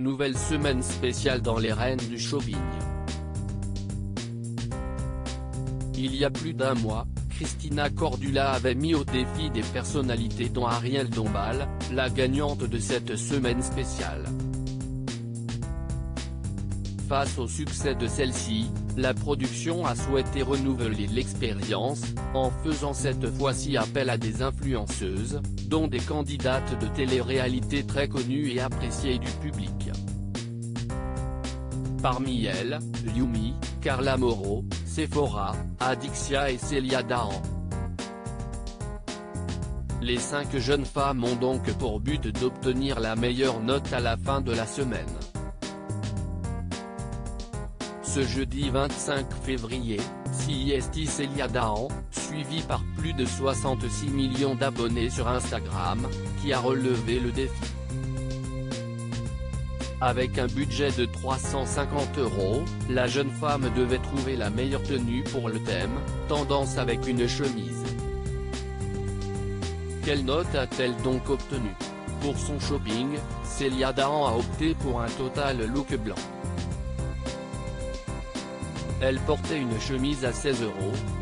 Nouvelle semaine spéciale dans les reines du shopping. Il y a plus d'un mois, Christina Cordula avait mis au défi des personnalités dont Ariel Dombal, la gagnante de cette semaine spéciale. Face au succès de celle-ci, la production a souhaité renouveler l'expérience, en faisant cette fois-ci appel à des influenceuses, dont des candidates de télé-réalité très connues et appréciées du public. Parmi elles, Yumi, Carla Moreau, Sephora, Adixia et Célia Dahan. Les 5 jeunes femmes ont donc pour but d'obtenir la meilleure note à la fin de la semaine. Ce jeudi 25 février, CIST Célia Dahan, suivie par plus de 66 millions d'abonnés sur Instagram, qui a relevé le défi. Avec un budget de 350 €, la jeune femme devait trouver la meilleure tenue pour le thème, tendance avec une chemise. Quelle note a-t-elle donc obtenue? Pour son shopping, Célia Dahan a opté pour un total look blanc. Elle portait une chemise à 16 €,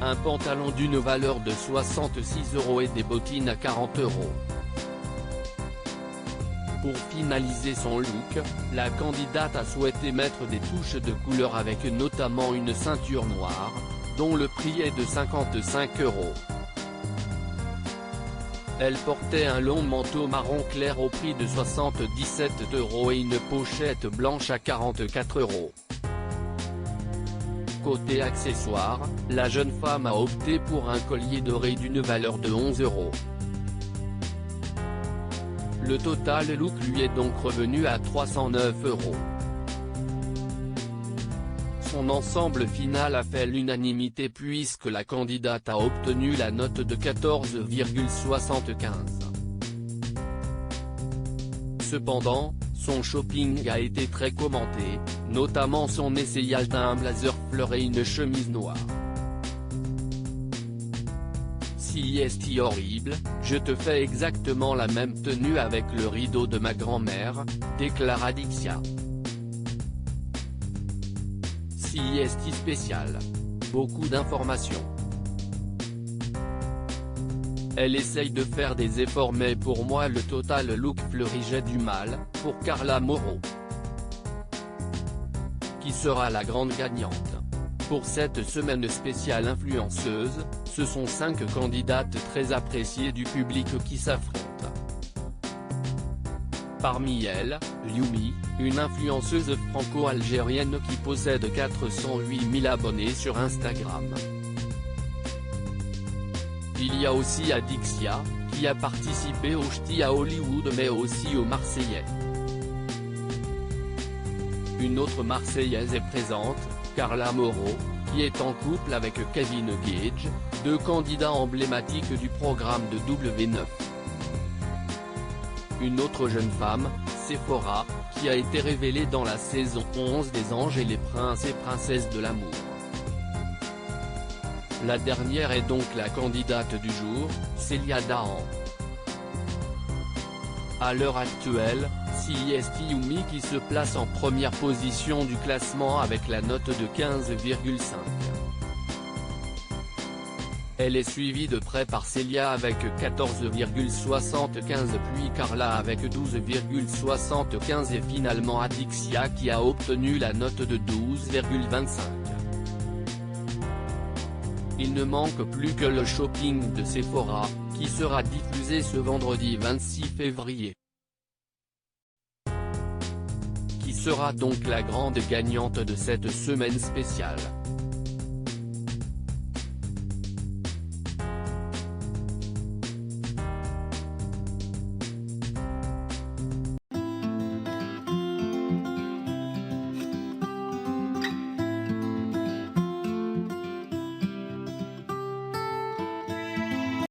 un pantalon d'une valeur de 66 € et des bottines à 40 €. Pour finaliser son look, la candidate a souhaité mettre des touches de couleur avec notamment une ceinture noire, dont le prix est de 55 €. Elle portait un long manteau marron clair au prix de 77 € et une pochette blanche à 44 €. Côté accessoires, la jeune femme a opté pour un collier doré d'une valeur de 11 €. Le total look lui est donc revenu à 309 €. Son ensemble final a fait l'unanimité puisque la candidate a obtenu la note de 14,75. Cependant, son shopping a été très commenté, notamment son essayage d'un blazer fleur et une chemise noire. CIST horrible, je te fais exactement la même tenue avec le rideau de ma grand-mère, déclare Adixia. CIST spécial. Beaucoup d'informations. Elle essaye de faire des efforts mais pour moi le total look fleuri j'ai du mal, pour Carla Moreau. Qui sera la grande gagnante? Pour cette semaine spéciale influenceuse, ce sont 5 candidates très appréciées du public qui s'affrontent. Parmi elles, Yumi, une influenceuse franco-algérienne qui possède 408 000 abonnés sur Instagram. Il y a aussi Adixia, qui a participé au Ch'ti à Hollywood mais aussi aux Marseillais. Une autre Marseillaise est présente, Carla Moreau, qui est en couple avec Kevin Gage, 2 candidats emblématiques du programme de W9. Une autre jeune femme, Sephora, qui a été révélée dans la saison 11 des Anges et les Princes et Princesses de l'amour. La dernière est donc la candidate du jour, Célia Dahan. À l'heure actuelle, CIST Yumi qui se place en première position du classement avec la note de 15,5. Elle est suivie de près par Célia avec 14,75 puis Carla avec 12,75 et finalement Adixia qui a obtenu la note de 12,25. Il ne manque plus que le shopping de Sephora, qui sera diffusé ce vendredi 26 février. Qui sera donc la grande gagnante de cette semaine spéciale?